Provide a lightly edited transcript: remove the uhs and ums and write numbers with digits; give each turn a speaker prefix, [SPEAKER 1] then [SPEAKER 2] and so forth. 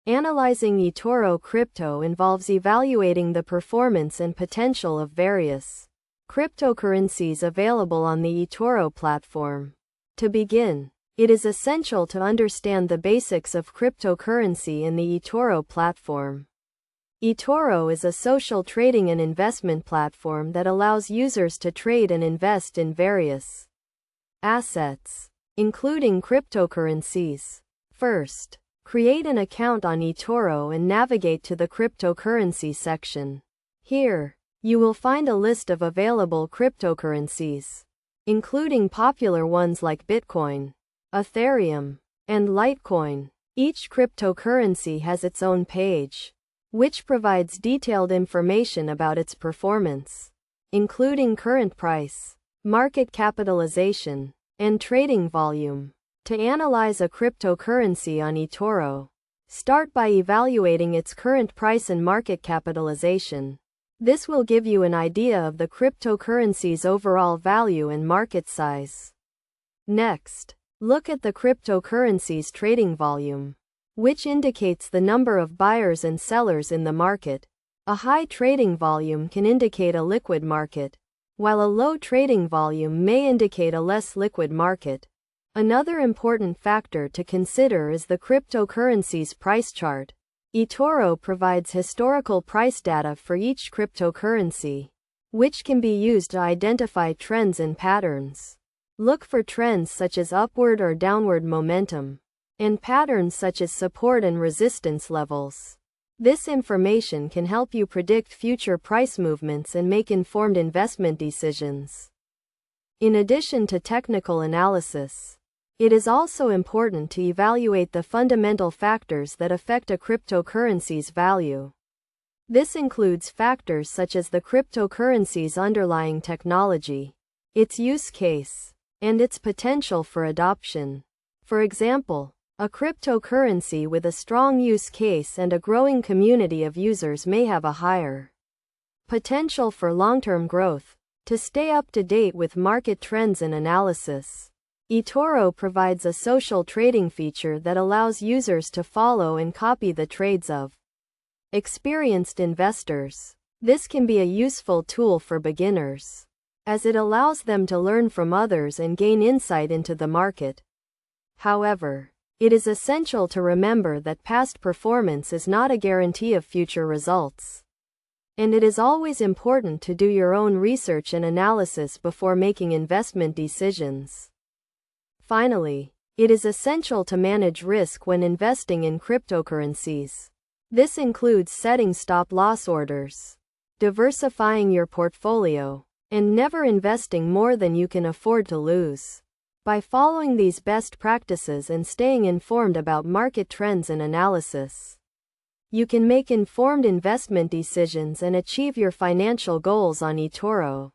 [SPEAKER 1] Analyzing eToro crypto involves evaluating the performance and potential of various cryptocurrencies available on the eToro platform. To begin, it is essential to understand the basics of cryptocurrency in the eToro platform. eToro is a social trading and investment platform that allows users to trade and invest in various assets, including cryptocurrencies. First, create an account on eToro and navigate to the cryptocurrency section. Here, you will find a list of available cryptocurrencies, including popular ones like Bitcoin, Ethereum, and Litecoin. Each cryptocurrency has its own page, which provides detailed information about its performance, including current price, market capitalization, and trading volume. To analyze a cryptocurrency on eToro, start by evaluating its current price and market capitalization. This will give you an idea of the cryptocurrency's overall value and market size. Next, look at the cryptocurrency's trading volume, which indicates the number of buyers and sellers in the market. A high trading volume can indicate a liquid market, while a low trading volume may indicate a less liquid market. Another important factor to consider is the cryptocurrency's price chart. eToro provides historical price data for each cryptocurrency, which can be used to identify trends and patterns. Look for trends such as upward or downward momentum, and patterns such as support and resistance levels. This information can help you predict future price movements and make informed investment decisions. In addition to technical analysis, it is also important to evaluate the fundamental factors that affect a cryptocurrency's value. This includes factors such as the cryptocurrency's underlying technology, its use case, and its potential for adoption. For example, a cryptocurrency with a strong use case and a growing community of users may have a higher potential for long-term growth. To stay up to date with market trends and analysis, eToro provides a social trading feature that allows users to follow and copy the trades of experienced investors. This can be a useful tool for beginners, as it allows them to learn from others and gain insight into the market. However, it is essential to remember that past performance is not a guarantee of future results, and it is always important to do your own research and analysis before making investment decisions. Finally, it is essential to manage risk when investing in cryptocurrencies. This includes setting stop-loss orders, diversifying your portfolio, and never investing more than you can afford to lose. By following these best practices and staying informed about market trends and analysis, you can make informed investment decisions and achieve your financial goals on eToro.